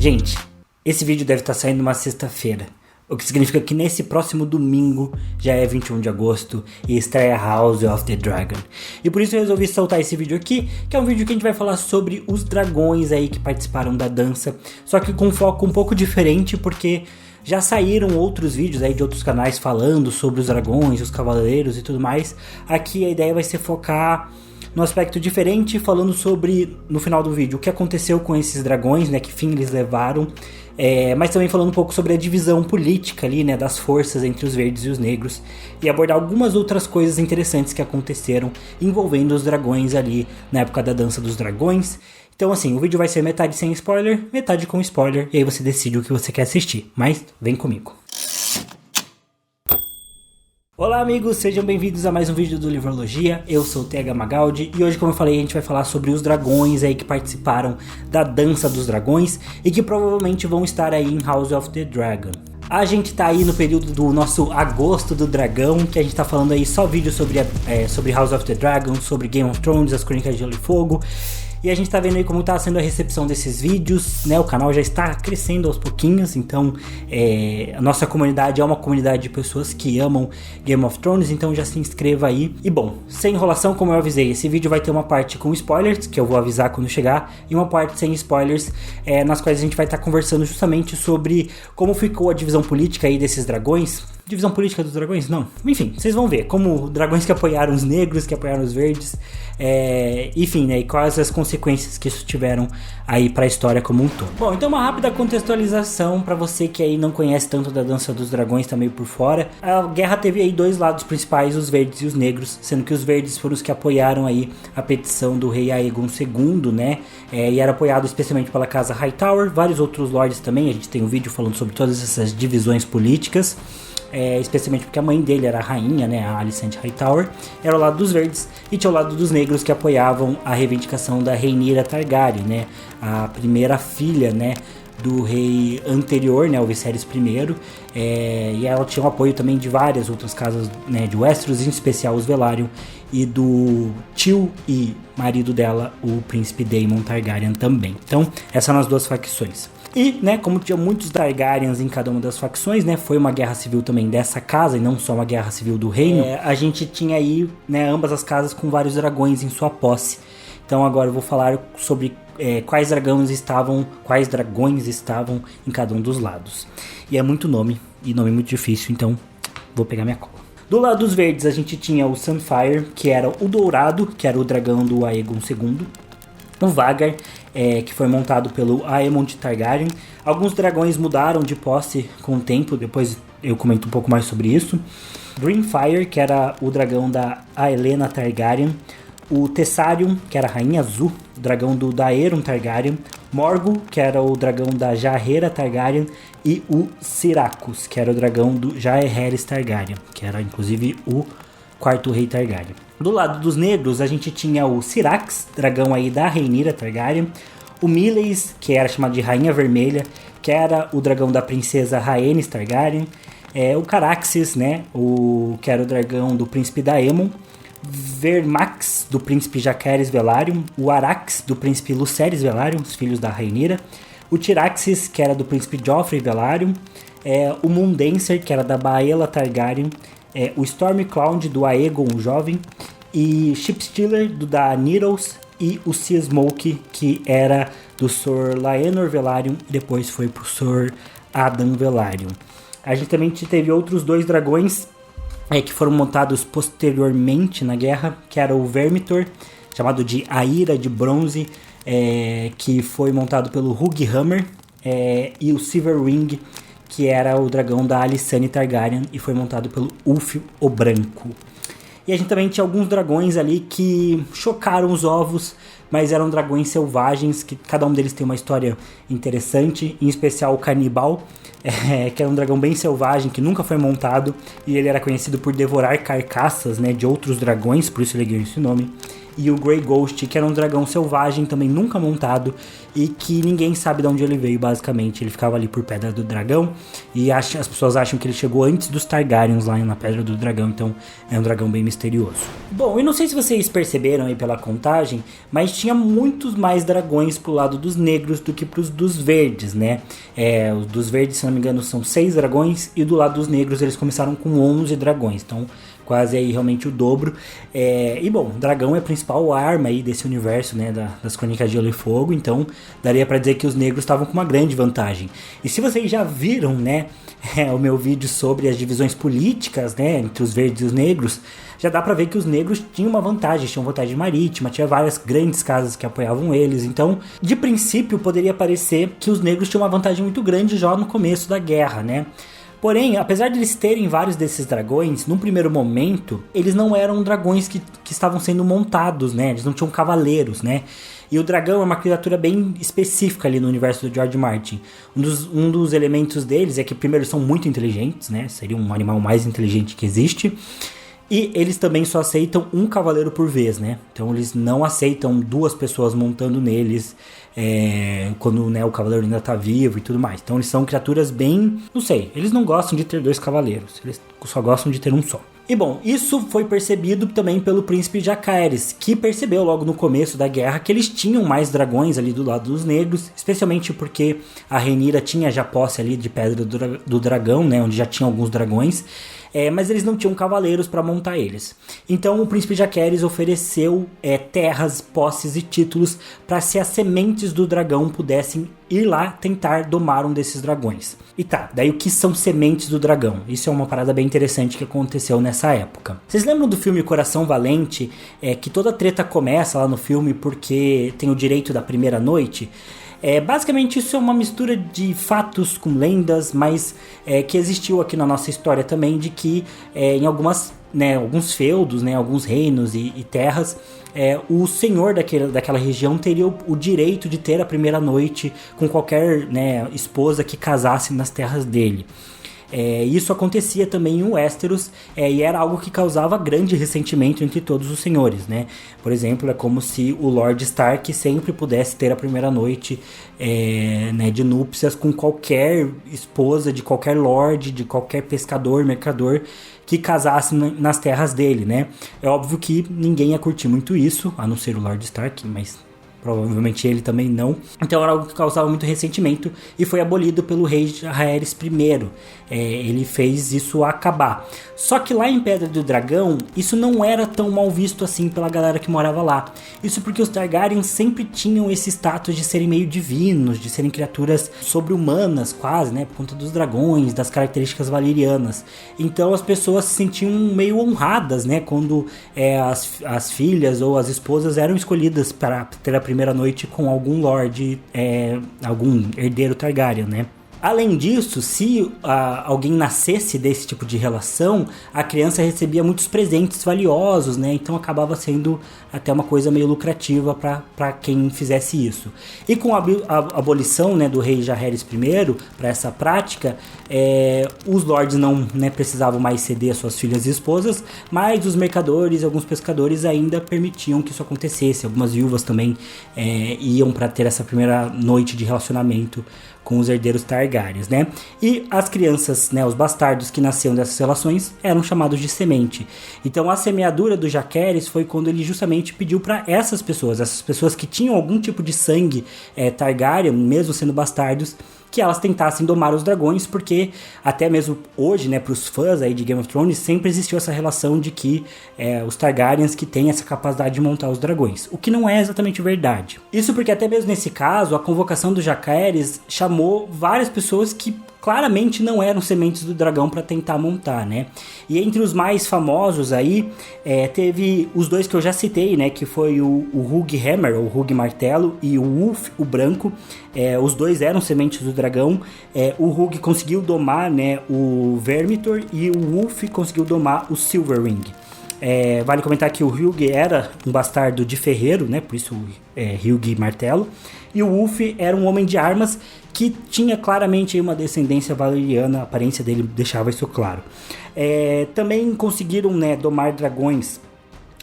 Gente, esse vídeo deve estar saindo numa sexta-feira, o que significa que nesse próximo domingo já é 21 de agosto e estreia House of the Dragon. E por isso eu resolvi soltar esse vídeo aqui, que é um vídeo que a gente vai falar sobre os dragões aí que participaram da dança, só que com um foco um pouco diferente, porque já saíram outros vídeos aí de outros canais falando sobre os dragões, os cavaleiros e tudo mais. Aqui a ideia vai ser focar num aspecto diferente, falando sobre, no final do vídeo, o que aconteceu com esses dragões, né, que fim eles levaram, mas também falando um pouco sobre a divisão política ali, né, das forças entre os verdes e os negros, e abordar algumas outras coisas interessantes que aconteceram envolvendo os dragões ali na época da Dança dos Dragões. Então assim, o vídeo vai ser metade sem spoiler, metade com spoiler, e aí você decide o que você quer assistir, mas vem comigo. Olá amigos, sejam bem-vindos a mais um vídeo do Livrologia. Eu sou o TH Magaldi e hoje, como eu falei, a gente vai falar sobre os dragões aí que participaram da Dança dos Dragões e que provavelmente vão estar aí em House of the Dragon. A gente tá aí no período do nosso Agosto do Dragão, que a gente tá falando aí só vídeos sobre House of the Dragon, sobre Game of Thrones, as Crônicas de Gelo e Fogo. E a gente tá vendo aí como tá sendo a recepção desses vídeos, né? O canal já está crescendo aos pouquinhos, então a nossa comunidade é uma comunidade de pessoas que amam Game of Thrones, então já se inscreva aí. E bom, sem enrolação, como eu avisei, esse vídeo vai ter uma parte com spoilers, que eu vou avisar quando chegar, e uma parte sem spoilers, nas quais a gente vai estar conversando justamente sobre como ficou a divisão política aí desses dragões. Divisão política dos dragões? Não. Enfim, vocês vão ver como dragões que apoiaram os negros, que apoiaram os verdes, enfim, né, e quais as consequências que isso tiveram aí pra história como um todo. Bom, então uma rápida contextualização pra você que aí não conhece tanto da Dança dos Dragões, tá meio por fora. A guerra teve aí dois lados principais, os verdes e os negros, sendo que os verdes foram os que apoiaram aí a petição do rei Aegon II, né, e era apoiado especialmente pela casa Hightower, vários outros lords também. A gente tem um vídeo falando sobre todas essas divisões políticas. Especialmente porque a mãe dele era a rainha, né, a Alicent Hightower, era o lado dos verdes, e tinha o lado dos negros que apoiavam a reivindicação da Rhaenyra Targaryen, né, a primeira filha, né, do rei anterior, né, o Viserys I, e ela tinha o apoio também de várias outras casas, né, de Westeros, em especial os Velaryon, e do tio e marido dela, o príncipe Daemon Targaryen também. Então, essas são as duas facções. E, né, como tinha muitos Targaryens em cada uma das facções, né, foi uma guerra civil também dessa casa e não só uma guerra civil do reino, a gente tinha aí, né, ambas as casas com vários dragões em sua posse. Então agora eu vou falar sobre quais dragões estavam em cada um dos lados. E é muito nome, e nome muito difícil, então vou pegar minha cola. Do lado dos verdes a gente tinha o Sunfyre, que era o dourado, que era o dragão do Aegon II. O Vhagar, que foi montado pelo Aemond Targaryen. Alguns dragões mudaram de posse com o tempo, depois eu comento um pouco mais sobre isso. Greenfyre, que era o dragão da Aelena Targaryen. O Tessarion, que era a Rainha Azul, o dragão do Daeron Targaryen. Morgul, que era o dragão da Jaehaera Targaryen. E o Syrakus, que era o dragão do Jaehaerys Targaryen, que era inclusive o quarto rei Targaryen. Do lado dos negros, a gente tinha o Syrax, dragão aí da Rhaenyra Targaryen, o Meleys, que era chamado de Rainha Vermelha, que era o dragão da princesa Rhaenys Targaryen, o Caraxes, né, que era o dragão do príncipe Daemon, Vermax, do príncipe Jacaerys Velaryon, o Arax, do príncipe Lucerys Velaryon, os filhos da Rhaenyra, o Tyraxes, que era do príncipe Joffrey Velaryon, o Mundenser, que era da Baela Targaryen, o Stormcloud do Aegon o Jovem, e Shipstealer do da Needles, e o Sea Smoke, que era do Sr. Laenor Velaryon e depois foi pro Sr. Adam Velaryon. A gente também teve outros dois dragões que foram montados posteriormente na guerra, que era o Vermitor, chamado de A Ira de Bronze, que foi montado pelo Hughammer, e o Silverwing, que era o dragão da Alysanne Targaryen e foi montado pelo Ulf o Branco. E a gente também tinha alguns dragões ali que chocaram os ovos, mas eram dragões selvagens, que cada um deles tem uma história interessante, em especial o Canibal, que era um dragão bem selvagem, que nunca foi montado, e ele era conhecido por devorar carcaças, né, de outros dragões, por isso ele ganhou esse nome. e o Grey Ghost, que era um dragão selvagem também nunca montado e que ninguém sabe de onde ele veio, basicamente. Ele ficava ali por Pedra do Dragão e as pessoas acham que ele chegou antes dos Targaryens lá na Pedra do Dragão, então é um dragão bem misterioso. Bom, e não sei se vocês perceberam aí pela contagem, mas tinha muitos mais dragões pro lado dos negros do que pros dos verdes, né? Os dos verdes, se não me engano, são 6 dragões e do lado dos negros eles começaram com 11 dragões, então quase aí realmente o dobro. E bom, o dragão é a principal arma aí desse universo, né, das Crônicas de Gelo e Fogo, então daria pra dizer que os negros estavam com uma grande vantagem. E se vocês já viram, né, o meu vídeo sobre as divisões políticas, né, entre os verdes e os negros, já dá pra ver que os negros tinham uma vantagem, tinham vantagem marítima, tinha várias grandes casas que apoiavam eles, então de princípio poderia parecer que os negros tinham uma vantagem muito grande já no começo da guerra, né. Porém, apesar de eles terem vários desses dragões, num primeiro momento, eles não eram dragões que estavam sendo montados, né? Eles não tinham cavaleiros, né? E o dragão é uma criatura bem específica ali no universo do George Martin. Um dos elementos deles é que, primeiro, são muito inteligentes, né? Seria um animal mais inteligente que existe. E eles também só aceitam um cavaleiro por vez, né? Então eles não aceitam 2 pessoas montando neles quando, né, o cavaleiro ainda tá vivo e tudo mais. Então eles são criaturas bem... não sei, eles não gostam de ter 2 cavaleiros. Eles só gostam de ter um só. E bom, isso foi percebido também pelo príncipe Jacaerys, que percebeu logo no começo da guerra que eles tinham mais dragões ali do lado dos negros, especialmente porque a Rhaenyra tinha já posse ali de Pedra do Dragão, né, onde já tinha alguns dragões, mas eles não tinham cavaleiros para montar eles. Então o príncipe Jacaerys ofereceu terras, posses e títulos para se as sementes do dragão pudessem ir lá tentar domar um desses dragões. E tá, daí o que são sementes do dragão? Isso é uma parada bem interessante que aconteceu nessa época. Vocês lembram do filme Coração Valente? Que toda a treta começa lá no filme porque tem o direito da primeira noite? Basicamente isso é uma mistura de fatos com lendas, mas que existiu aqui na nossa história também, de que em alguns feudos, né, alguns reinos e terras, o senhor daquela região teria o direito de ter a primeira noite com qualquer, né, esposa que casasse nas terras dele. Isso acontecia também em Westeros, e era algo que causava grande ressentimento entre todos os senhores, né? Por exemplo, é como se o Lord Stark sempre pudesse ter a primeira noite né, de núpcias com qualquer esposa de qualquer lord, de qualquer pescador, mercador que casasse nas terras dele, né? É óbvio que ninguém ia curtir muito isso, a não ser o Lord Stark, mas provavelmente ele também não. Então era algo que causava muito ressentimento e foi abolido pelo rei Jaehaerys I. Ele fez isso acabar. Só que lá em Pedra do Dragão, isso não era tão mal visto assim pela galera que morava lá. Isso porque os Targaryen sempre tinham esse status de serem meio divinos, de serem criaturas sobre-humanas quase, né? Por conta dos dragões, das características valerianas. Então as pessoas se sentiam meio honradas, né? Quando as filhas ou as esposas eram escolhidas para ter a primeira noite com algum lord, algum herdeiro Targaryen, né? Além disso, se alguém nascesse desse tipo de relação, a criança recebia muitos presentes valiosos, né? Então acabava sendo até uma coisa meio lucrativa para quem fizesse isso. E com a abolição, né, do rei Jaehaerys I para essa prática, os lords não, né, precisavam mais ceder as suas filhas e esposas, mas os mercadores e alguns pescadores ainda permitiam que isso acontecesse. Algumas viúvas também iam para ter essa primeira noite de relacionamento com os herdeiros Targaryens, né? E as crianças, né, os bastardos que nasciam dessas relações eram chamados de semente. Então a semeadura do Jacaerys foi quando ele justamente pediu para essas pessoas que tinham algum tipo de sangue Targaryen, mesmo sendo bastardos, que elas tentassem domar os dragões, porque até mesmo hoje, né, para os fãs aí de Game of Thrones, sempre existiu essa relação de que os Targaryens que têm essa capacidade de montar os dragões, o que não é exatamente verdade. Isso porque até mesmo nesse caso, a convocação do Jacaerys chamou várias pessoas que claramente não eram sementes do dragão para tentar montar, né? E entre os mais famosos aí, teve os dois que eu já citei, né? Que foi o Hugh Hammer, ou Hugh Martelo, e o Wolf, o Branco. Os dois eram sementes do dragão. O Hugh conseguiu domar, né, o Vermithor, e o Wolf conseguiu domar o Silverring. Vale comentar que o Hugh era um bastardo de ferreiro, né? Por isso Hugh Martelo. E o Wolf era um homem de armas que tinha claramente uma descendência valeriana, a aparência dele deixava isso claro. Também conseguiram, né, domar dragões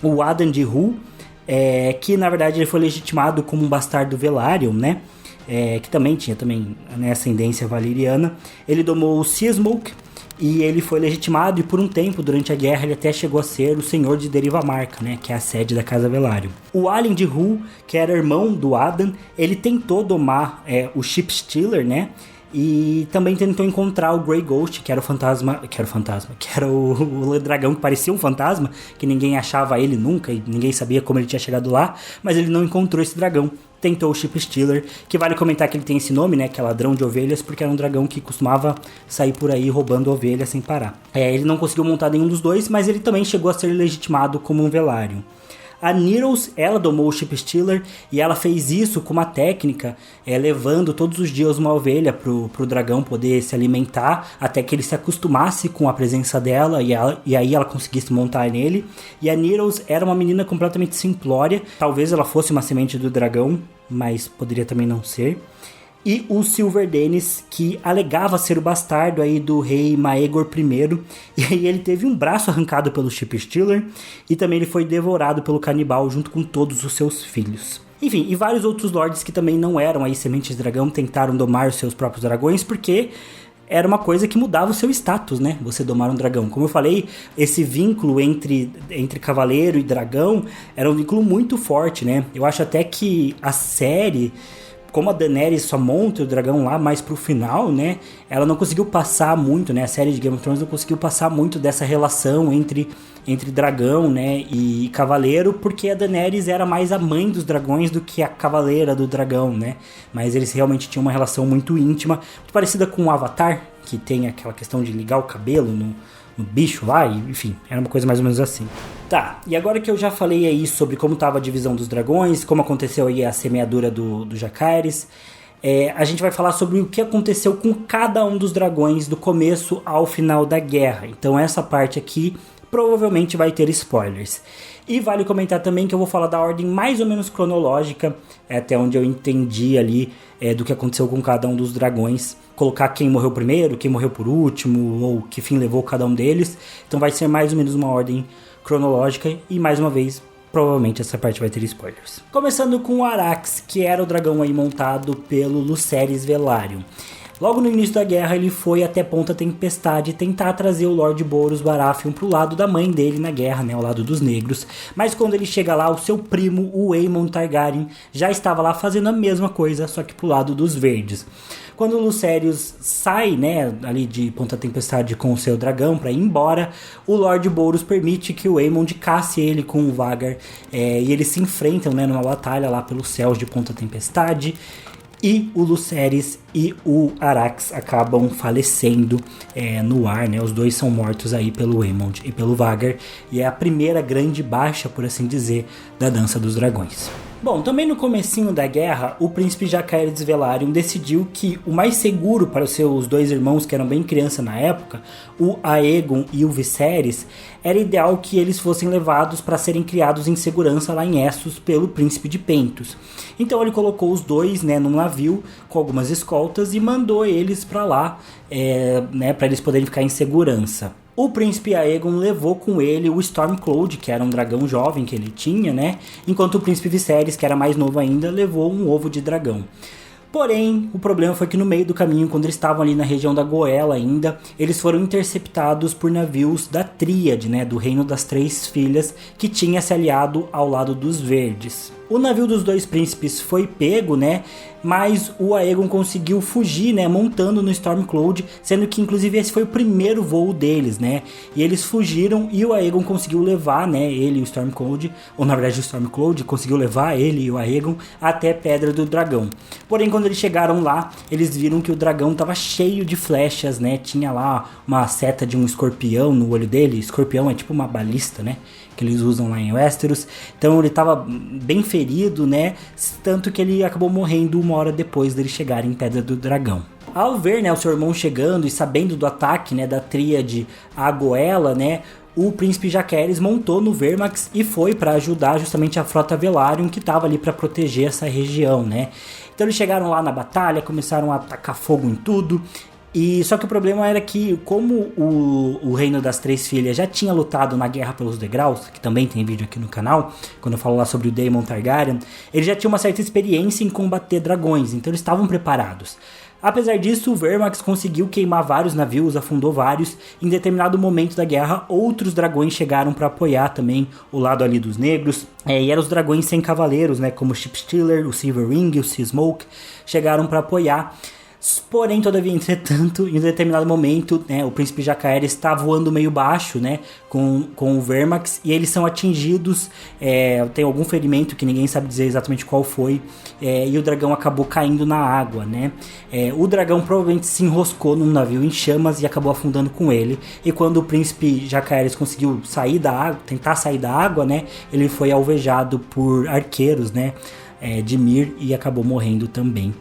o Addan de Hu, que na verdade ele foi legitimado como um bastardo Velaryon, né? Que também tinha né, ascendência valeriana. Ele domou o Seasmoke e ele foi legitimado, e por um tempo, durante a guerra, ele até chegou a ser o Senhor de Derivamarca, né, que é a sede da Casa Velaryon. O Alyn de Hul, que era irmão do Addan, ele tentou domar o Shipstealer, né, e também tentou encontrar o Grey Ghost, que era o dragão que parecia um fantasma, que ninguém achava ele nunca e ninguém sabia como ele tinha chegado lá, mas ele não encontrou esse dragão. Tentou o Shipstealer, que vale comentar que ele tem esse nome, né, que é ladrão de ovelhas, porque era um dragão que costumava sair por aí roubando ovelhas sem parar. Ele não conseguiu montar nenhum dos dois, mas ele também chegou a ser legitimado como um Velaryon. A Needles, ela domou o Shipstealer, e ela fez isso com uma técnica, levando todos os dias uma ovelha pro dragão poder se alimentar, até que ele se acostumasse com a presença dela, e aí ela conseguisse montar nele. E a Needles era uma menina completamente simplória, talvez ela fosse uma semente do dragão, mas poderia também não ser. E o Silverdanis, que alegava ser o bastardo aí do rei Maegor I, e aí ele teve um braço arrancado pelo Shipstealer, e também ele foi devorado pelo canibal junto com todos os seus filhos. Enfim, e vários outros lords que também não eram aí sementes de dragão tentaram domar os seus próprios dragões, porque era uma coisa que mudava o seu status, né? Você domar um dragão. Como eu falei, esse vínculo entre cavaleiro e dragão era um vínculo muito forte, né? Eu acho até que a série, como a Daenerys só monta o dragão lá mais pro final, né? Ela não conseguiu passar muito, né? A série de Game of Thrones não conseguiu passar muito dessa relação entre dragão, né? E cavaleiro, porque a Daenerys era mais a mãe dos dragões do que a cavaleira do dragão, né? Mas eles realmente tinham uma relação muito íntima, muito parecida com o Avatar, que tem aquela questão de ligar o cabelo no bicho lá, e, enfim, era uma coisa mais ou menos assim. Tá, e agora que eu já falei aí sobre como estava a divisão dos dragões, como aconteceu aí a semeadura do Jacaerys, a gente vai falar sobre o que aconteceu com cada um dos dragões do começo ao final da guerra. Então essa parte aqui provavelmente vai ter spoilers. E vale comentar também que eu vou falar da ordem mais ou menos cronológica, até onde eu entendi ali do que aconteceu com cada um dos dragões. Colocar quem morreu primeiro, quem morreu por último, ou que fim levou cada um deles. Então vai ser mais ou menos uma ordem cronológica, e mais uma vez, provavelmente essa parte vai ter spoilers. Começando com o Arrax, que era o dragão aí montado pelo Lucerys Velaryon. Logo no início da guerra, ele foi até Ponta Tempestade tentar trazer o Lord Boros Baratheon pro lado da mãe dele na guerra, né, ao lado dos negros. Mas quando ele chega lá, o seu primo, o Aemon Targaryen, já estava lá fazendo a mesma coisa, só que pro lado dos verdes. Quando o Lucerys sai, né, ali de Ponta Tempestade com o seu dragão para ir embora, o Lord Boros permite que o Aemond casse ele com o Vhagar, e eles se enfrentam, né, numa batalha lá pelos céus de Ponta Tempestade. E o Lucerys e o Arrax acabam falecendo no ar, né? Os dois são mortos aí pelo Aemond e pelo Vhagar. E é a primeira grande baixa, por assim dizer, da Dança dos Dragões. Bom, também no comecinho da guerra, o príncipe Jacaerys Velaryon decidiu que o mais seguro para os seus dois irmãos, que eram bem criança na época, o Aegon e o Viserys, era ideal que eles fossem levados para serem criados em segurança lá em Essos pelo príncipe de Pentos. Então ele colocou os dois, né, num navio com algumas escoltas e mandou eles para lá, né, para eles poderem ficar em segurança. O príncipe Aegon levou com ele o Stormcloud, que era um dragão jovem que ele tinha, né? Enquanto o príncipe Viserys, que era mais novo ainda, levou um ovo de dragão. Porém, o problema foi que no meio do caminho, quando eles estavam ali na região da Goela ainda, eles foram interceptados por navios da Tríade, né, do Reino das Três Filhas, que tinha se aliado ao lado dos Verdes. O navio dos dois príncipes foi pego, né, mas o Aegon conseguiu fugir, né, montando no Stormcloud, sendo que inclusive esse foi o primeiro voo deles, né, e eles fugiram e o Aegon conseguiu levar, né, ele e o Stormcloud, ou na verdade o Stormcloud conseguiu levar ele e o Aegon até Pedra do Dragão. Porém, quando eles chegaram lá, eles viram que o dragão estava cheio de flechas, né, tinha lá uma seta de um escorpião no olho dele. Escorpião é tipo uma balista, né, que eles usam lá em Westeros. Então ele estava bem ferido, né, tanto que ele acabou morrendo uma hora depois dele chegar em Pedra do Dragão. Ao ver, né, o seu irmão chegando e sabendo do ataque, né, da Tríade à Goela, né, o príncipe Jacaerys montou no Vermax e foi para ajudar justamente a frota Velaryon, que estava ali para proteger essa região, né. Então eles chegaram lá na batalha, começaram a atacar fogo em tudo. E só que o problema era que, como o Reino das Três Filhas já tinha lutado na Guerra pelos Degraus, que também tem vídeo aqui no canal, quando eu falo lá sobre o Daemon Targaryen, eles já tinham uma certa experiência em combater dragões, então eles estavam preparados. Apesar disso, o Vermax conseguiu queimar vários navios, afundou vários. Em determinado momento da guerra, outros dragões chegaram para apoiar também o lado ali dos negros. E eram os dragões sem cavaleiros, né, como o Shipstealer, o Silverwing e o Seasmoke, chegaram para apoiar. Porém, todavia, entretanto, em um determinado momento, né, o príncipe Jacaerys está voando meio baixo, né, com o Vermax, e eles são atingidos, tem algum ferimento que ninguém sabe dizer exatamente qual foi, e o dragão acabou caindo na água, né. O dragão provavelmente se enroscou num navio em chamas e acabou afundando com ele, e quando o príncipe Jacaerys conseguiu sair da água, tentar sair da água, né, ele foi alvejado por arqueiros, né, de Myr, e acabou morrendo também.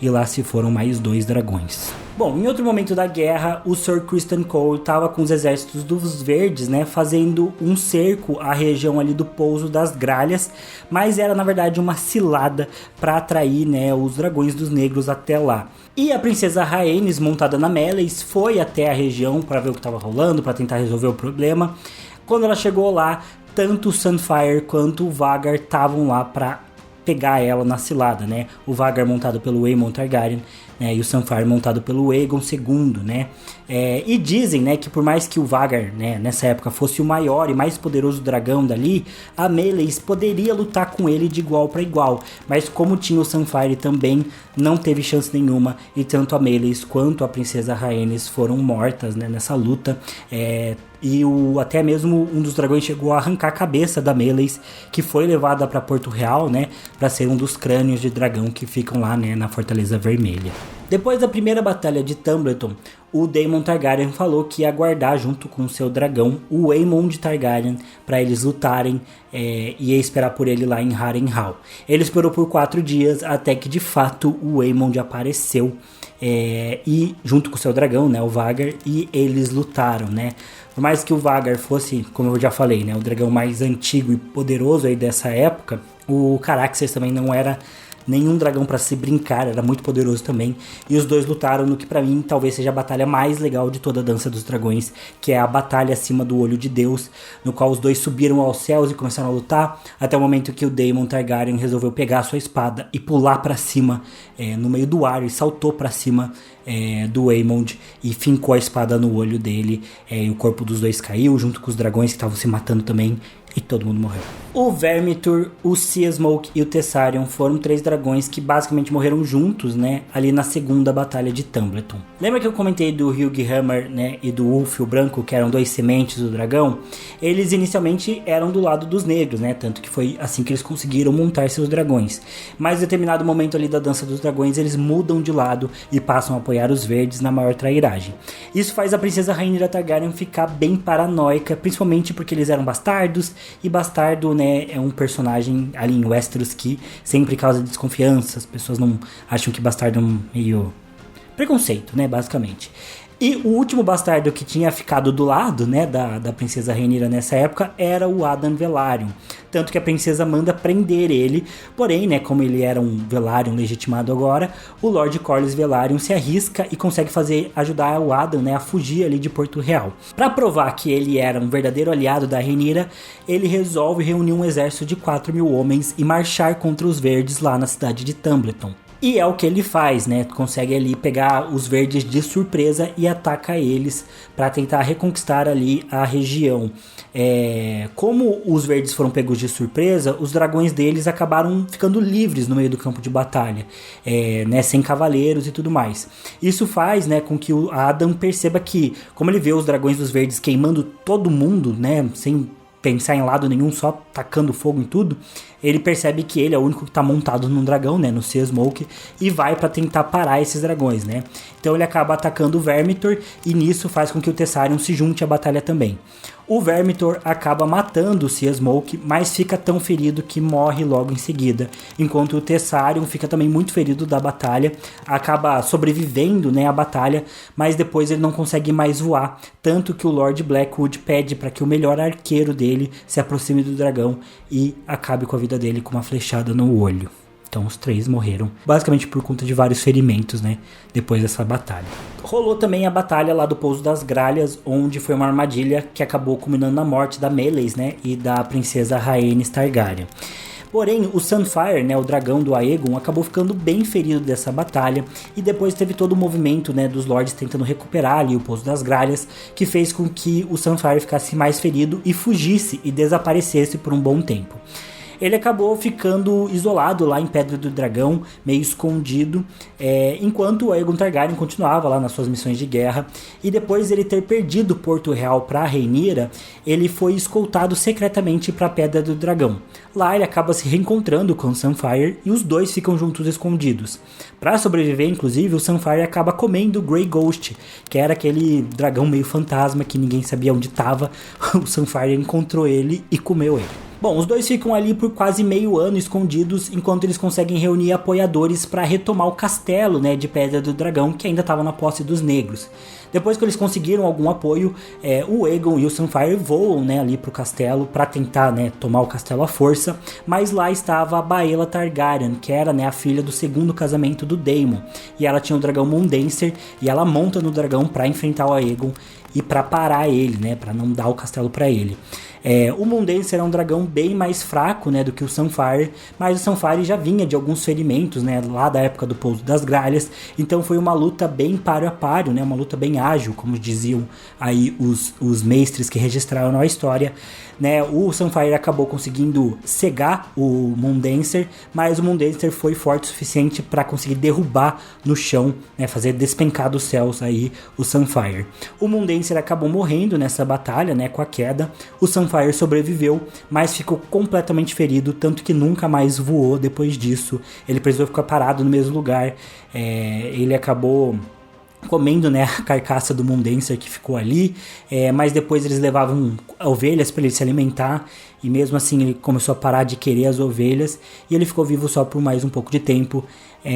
E lá se foram mais 2 dragões. Bom, em outro momento da guerra, o Sir Criston Cole estava com os exércitos dos Verdes, né, fazendo um cerco à região ali do Pouso das Gralhas, mas era na verdade uma cilada para atrair, né, os dragões dos negros até lá. E a princesa Rhaenys, montada na Meleys, foi até a região para ver o que estava rolando, para tentar resolver o problema. Quando ela chegou lá, tanto o Sunfyre quanto o Vhagar estavam lá para pegar ela na cilada, né? O Vhagar montado pelo Aemon Targaryen, né? E o Sunfyre montado pelo Aegon II, né? E dizem, né, que por mais que o Vhagar, né, nessa época fosse o maior e mais poderoso dragão dali, a Meleys poderia lutar com ele de igual para igual, mas como tinha o Sunfyre também, não teve chance nenhuma, e tanto a Meleys quanto a princesa Rhaenys foram mortas, né, nessa luta. E até mesmo um dos dragões chegou a arrancar a cabeça da Meleys, que foi levada para Porto Real, né, para ser um dos crânios de dragão que ficam lá, né, na Fortaleza Vermelha. Depois da primeira batalha de Tumbleton, o Daemon Targaryen falou que ia guardar junto com seu dragão o Aemond Targaryen para eles lutarem, e ia esperar por ele lá em Harrenhal. Ele esperou por 4 dias até que de fato o Aemond apareceu, e junto com seu dragão, né, o Vhagar, e eles lutaram, né. Por mais que o Vhagar fosse, como eu já falei, né, o dragão mais antigo e poderoso aí dessa época, o Caraxes também não era nenhum dragão para se brincar, era muito poderoso também. E os dois lutaram no que para mim talvez seja a batalha mais legal de toda a Dança dos Dragões, que é a batalha acima do Olho de Deus, no qual os dois subiram aos céus e começaram a lutar, até o momento que o Daemon Targaryen resolveu pegar a sua espada e pular para cima, no meio do ar, e saltou para cima do Aemond e fincou a espada no olho dele, e o corpo dos dois caiu, junto com os dragões que estavam se matando também, e todo mundo morreu. O Vermithor, o Seasmoke e o Tessarion foram 3 dragões que basicamente morreram juntos, né, ali na segunda batalha de Tumbleton. Lembra que eu comentei do Hughammer, né, e do Ulf o Branco, que eram 2 sementes do dragão? Eles inicialmente eram do lado dos negros, né, tanto que foi assim que eles conseguiram montar seus dragões. Mas em determinado momento ali da Dança dos Dragões, eles mudam de lado e passam a apoiar os verdes na maior trairagem. Isso faz a princesa Rhaenyra Targaryen ficar bem paranoica, principalmente porque eles eram bastardos, e bastardo, né, é um personagem ali em Westeros que sempre causa desconfiança, as pessoas não acham que bastardo é meio preconceito, né, basicamente. E o último bastardo que tinha ficado do lado, né, da princesa Rhaenyra nessa época era o Adan Velaryon. Tanto que a princesa manda prender ele, porém, né, como ele era um Velaryon legitimado agora, o Lord Corlys Velaryon se arrisca e consegue ajudar o Adan, né, a fugir ali de Porto Real. Para provar que ele era um verdadeiro aliado da Rhaenyra, ele resolve reunir um exército de 4.000 homens e marchar contra os verdes lá na cidade de Tumbleton. E é o que ele faz, né? Consegue ali pegar os verdes de surpresa e ataca eles para tentar reconquistar ali a região. Como os verdes foram pegos de surpresa, os dragões deles acabaram ficando livres no meio do campo de batalha, né? Sem cavaleiros e tudo mais. Isso faz, né, com que o Adam perceba que, como ele vê os dragões dos verdes queimando todo mundo, né? Sem pensar em lado nenhum, só tacando fogo em tudo, ele percebe que ele é o único que está montado num dragão, né, no Seasmoke, e vai para tentar parar esses dragões, né. Então ele acaba atacando o Vermithor, e nisso faz com que o Tessarion se junte à batalha também. O Vermithor acaba matando o Seasmoke, mas fica tão ferido que morre logo em seguida, enquanto o Tessarion fica também muito ferido da batalha, acaba sobrevivendo, né, à batalha, mas depois ele não consegue mais voar, tanto que o Lord Blackwood pede para que o melhor arqueiro dele se aproxime do dragão e acabe com a vida dele com uma flechada no olho. Então os 3 morreram, basicamente por conta de vários ferimentos, né, depois dessa batalha. Rolou também a batalha lá do Pouso das Gralhas, onde foi uma armadilha que acabou culminando na morte da Meleys, né, e da princesa Rhaenys Targaryen. Porém, o Sunfyre, né, o dragão do Aegon, acabou ficando bem ferido dessa batalha, e depois teve todo o movimento, né, dos lords tentando recuperar ali o Pouso das Gralhas, que fez com que o Sunfyre ficasse mais ferido e fugisse e desaparecesse por um bom tempo. Ele acabou ficando isolado lá em Pedra do Dragão, meio escondido, enquanto o Aegon Targaryen continuava lá nas suas missões de guerra. E depois de ele ter perdido Porto Real para Rhaenyra, ele foi escoltado secretamente para Pedra do Dragão. Lá ele acaba se reencontrando com o Sunfyre e os dois ficam juntos escondidos. Para sobreviver, inclusive, o Sunfyre acaba comendo o Grey Ghost, que era aquele dragão meio fantasma que ninguém sabia onde estava. O Sunfyre encontrou ele e comeu ele. Bom, os dois ficam ali por quase meio ano escondidos, enquanto eles conseguem reunir apoiadores para retomar o castelo, né, de Pedra do Dragão, que ainda estava na posse dos negros. Depois que eles conseguiram algum apoio, o Aegon e o Sunfyre voam, né, ali pro castelo para tentar, né, tomar o castelo à força, mas lá estava a Baela Targaryen, que era, né, a filha do segundo casamento do Daemon, e ela tinha o dragão Mundenser, e ela monta no dragão para enfrentar o Aegon e para parar ele, né, para não dar o castelo para ele. O Mundenser é um dragão bem mais fraco, né, do que o Sunfyre, mas o Sunfyre já vinha de alguns ferimentos, né, lá da época do Pouso das Gralhas, então foi uma luta bem páreo a páreo, né, uma luta bem ágil, como diziam aí os mestres que registraram a história, né. O Sunfyre acabou conseguindo cegar o Mundenser, mas o Mundenser foi forte o suficiente para conseguir derrubar no chão, né, fazer despencar dos céus aí o Sunfyre. O Mundenser acabou morrendo nessa batalha, né, com a queda. O Sunfyre sobreviveu, mas ficou completamente ferido, tanto que nunca mais voou depois disso. Ele precisou ficar parado no mesmo lugar. Ele acabou comendo, né, a carcaça do Mundenser que ficou ali, mas depois eles levavam ovelhas para ele se alimentar, e mesmo assim ele começou a parar de querer as ovelhas, e ele ficou vivo só por mais um pouco de tempo,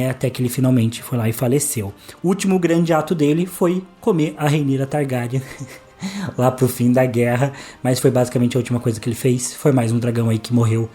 até que ele finalmente foi lá e faleceu. O último grande ato dele foi comer a Rhaenyra Targaryen lá pro fim da guerra, mas foi basicamente a última coisa que ele fez. Foi mais um dragão aí que morreu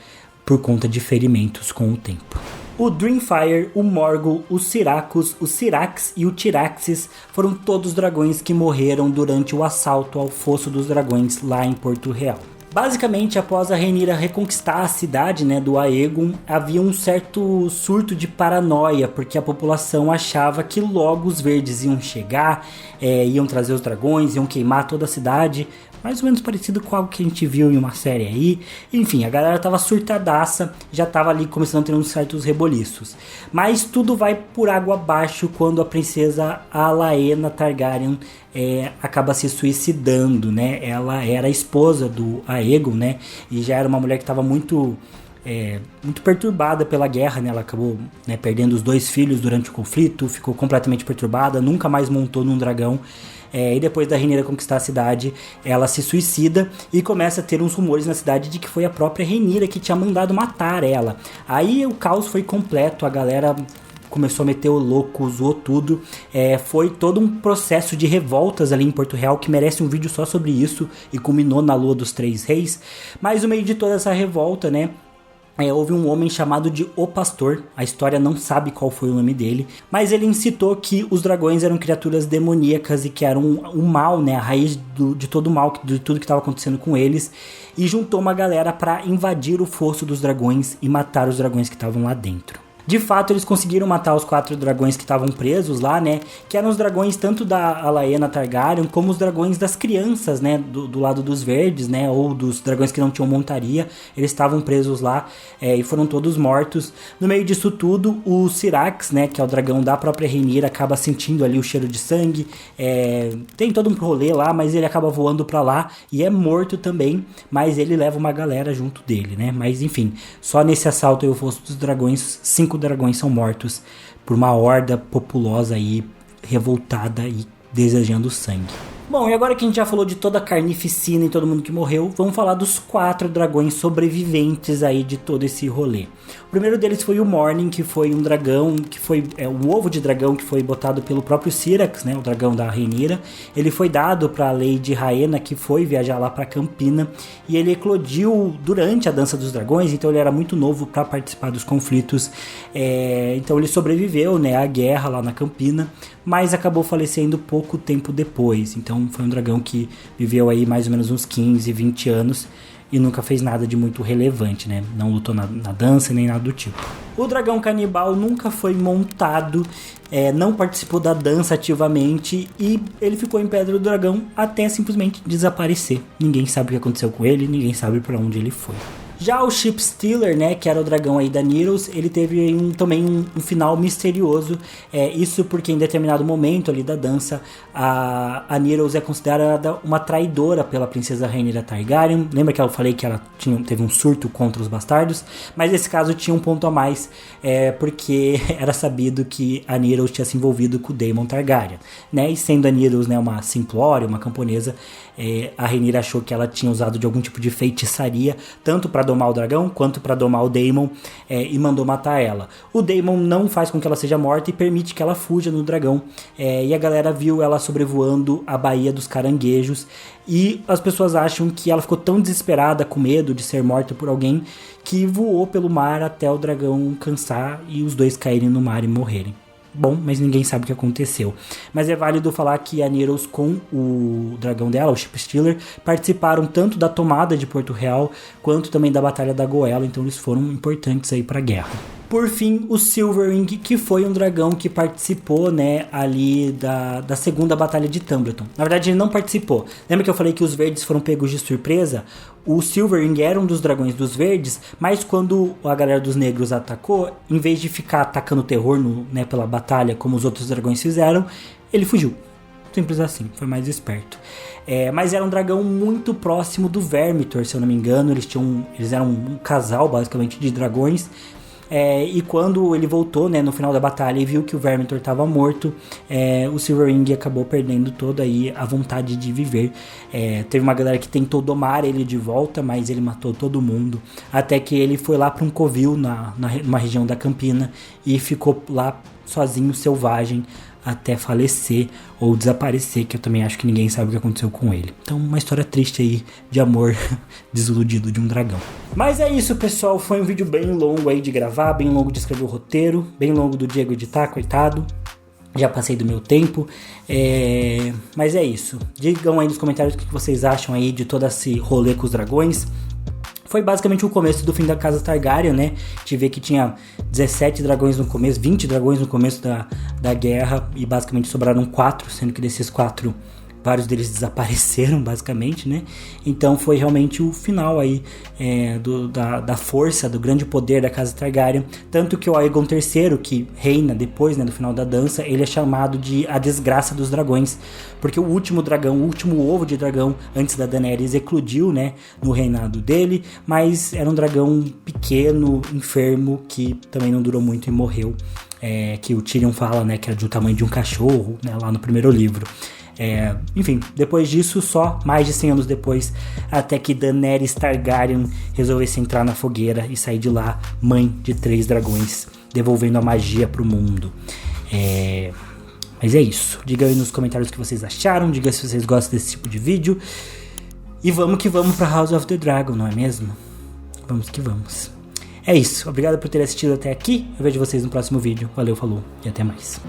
por conta de ferimentos com o tempo. O Dreamfire, o Morgul, o Syraxus, o Syrax e o Tyraxes foram todos dragões que morreram durante o assalto ao Fosso dos Dragões lá em Porto Real. Basicamente, após a Rhaenyra reconquistar a cidade, né, do Aegon, havia um certo surto de paranoia, porque a população achava que logo os verdes iam chegar, iam trazer os dragões, iam queimar toda a cidade, mais ou menos parecido com algo que a gente viu em uma série aí. Enfim, a galera tava surtadaça, já tava ali começando a ter uns certos reboliços. Mas tudo vai por água abaixo quando a princesa Aelaena Targaryen acaba se suicidando, né? Ela era a esposa do Aegon, né? E já era uma mulher que estava muito perturbada pela guerra, né? Ela acabou, né, perdendo os 2 filhos durante o conflito, ficou completamente perturbada, nunca mais montou num dragão. E depois da Rhaenyra conquistar a cidade, ela se suicida e começa a ter uns rumores na cidade de que foi a própria Rhaenyra que tinha mandado matar ela. Aí o caos foi completo, a galera começou a meter o louco, zoou tudo. Foi todo um processo de revoltas ali em Porto Real que merece um vídeo só sobre isso e culminou na Lua dos Três Reis. Mas no meio de toda essa revolta, né, houve um homem chamado de O Pastor, a história não sabe qual foi o nome dele, mas ele incitou que os dragões eram criaturas demoníacas e que eram o mal, né, a raiz de todo o mal, de tudo que estava acontecendo com eles, e juntou uma galera para invadir o Fosso dos Dragões e matar os dragões que estavam lá dentro. De fato, eles conseguiram matar os 4 dragões que estavam presos lá, né? Que eram os dragões tanto da Aelaena Targaryen como os dragões das crianças, né? Do lado dos verdes, né? Ou dos dragões que não tinham montaria. Eles estavam presos lá e foram todos mortos. No meio disso tudo, o Syrax, né? Que é o dragão da própria Rhaenyra, acaba sentindo ali o cheiro de sangue. Tem todo um rolê lá, mas ele acaba voando pra lá e é morto também. Mas ele leva uma galera junto dele, né? Mas enfim, só nesse assalto aí, o Fosso dos Dragões, 5 dragões são mortos por uma horda populosa aí, revoltada e desejando sangue. Bom, e agora que a gente já falou de toda a carnificina e todo mundo que morreu, vamos falar dos 4 dragões sobreviventes aí de todo esse rolê. O primeiro deles foi o Morning, que foi um dragão, que foi um ovo de dragão que foi botado pelo próprio Syrax, né, o dragão da Rhaenyra. Ele foi dado para a Lady Rhaena, que foi viajar lá para Campina, e ele eclodiu durante a Dança dos Dragões, então ele era muito novo para participar dos conflitos. Então ele sobreviveu, né, à guerra lá na Campina, mas acabou falecendo pouco tempo depois. Então foi um dragão que viveu aí mais ou menos uns 15, 20 anos e nunca fez nada de muito relevante, né? Não lutou na dança nem nada do tipo. O dragão canibal nunca foi montado, não participou da dança ativamente e ele ficou em Pedra do Dragão até simplesmente desaparecer. Ninguém sabe o que aconteceu com ele, ninguém sabe para onde ele foi. Já o Ship Stealer, né, que era o dragão aí da Neros, ele teve também um final misterioso. Isso porque em determinado momento ali da dança, a Neros é considerada uma traidora pela princesa Rhaenyra Targaryen. Lembra que eu falei que ela teve um surto contra os bastardos? Mas nesse caso tinha um ponto a mais, porque era sabido que a Neros tinha se envolvido com o Daemon Targaryen, né? E sendo a Neros, né, uma simplória, uma camponesa, a Rhaenyra achou que ela tinha usado de algum tipo de feitiçaria, tanto para domar o dragão quanto para domar o Daemon, e mandou matar ela. O Daemon não faz com que ela seja morta e permite que ela fuja no dragão, e a galera viu ela sobrevoando a Baía dos Caranguejos, e as pessoas acham que ela ficou tão desesperada, com medo de ser morta por alguém, que voou pelo mar até o dragão cansar e os dois caírem no mar e morrerem. Bom, mas ninguém sabe o que aconteceu. Mas é válido falar que a Neros com o dragão dela, o Ship Stealer, participaram tanto da tomada de Porto Real quanto também da Batalha da Goela, então eles foram importantes aí para a guerra. Por fim, o Silverring, que foi um dragão que participou, né, ali da segunda batalha de Tumbleton. Na verdade, ele não participou. Lembra que eu falei que os verdes foram pegos de surpresa? O Silverring era um dos dragões dos verdes, mas quando a galera dos negros atacou, em vez de ficar atacando terror né, pela batalha, como os outros dragões fizeram, ele fugiu. Simples assim, foi mais esperto. Mas era um dragão muito próximo do Vermithor, se eu não me engano. Eles eram um casal, basicamente, de dragões. E quando ele voltou, né, no final da batalha e viu que o Vermithor estava morto, o Silverring acabou perdendo toda aí a vontade de viver. Teve uma galera que tentou domar ele de volta, mas ele matou todo mundo, até que ele foi lá para um covil numa região da Campina e ficou lá sozinho, selvagem, até falecer ou desaparecer, que eu também acho que ninguém sabe o que aconteceu com ele. Então, uma história triste aí de amor desiludido de um dragão. Mas é isso, pessoal, foi um vídeo bem longo aí de gravar, bem longo de escrever o roteiro, bem longo do Diego editar, coitado. Já passei do meu tempo, mas é isso. Digam aí nos comentários o que vocês acham aí de todo esse rolê com os dragões. Foi basicamente o começo do fim da casa Targaryen, né? A gente vê que tinha 17 dragões no começo, 20 dragões no começo da guerra, e basicamente sobraram 4, sendo que desses 4, vários deles desapareceram, basicamente, né? Então foi realmente o final aí da força, do grande poder da casa Targaryen. Tanto que o Aegon III, que reina depois, né, do final da dança, ele é chamado de a desgraça dos dragões, porque o último dragão, o último ovo de dragão antes da Daenerys eclodiu, né, no reinado dele, mas era um dragão pequeno, enfermo, que também não durou muito e morreu, que o Tyrion fala, né, que era do tamanho de um cachorro, né, lá no primeiro livro. Enfim, depois disso, só mais de 100 anos depois, até que Daenerys Targaryen resolvesse entrar na fogueira e sair de lá, mãe de 3 dragões, devolvendo a magia pro mundo. Mas é isso. Diga aí nos comentários o que vocês acharam, diga se vocês gostam desse tipo de vídeo. E vamos que vamos pra House of the Dragon, não é mesmo? Vamos que vamos. É isso. Obrigado por ter assistido até aqui. Eu vejo vocês no próximo vídeo. Valeu, falou e até mais.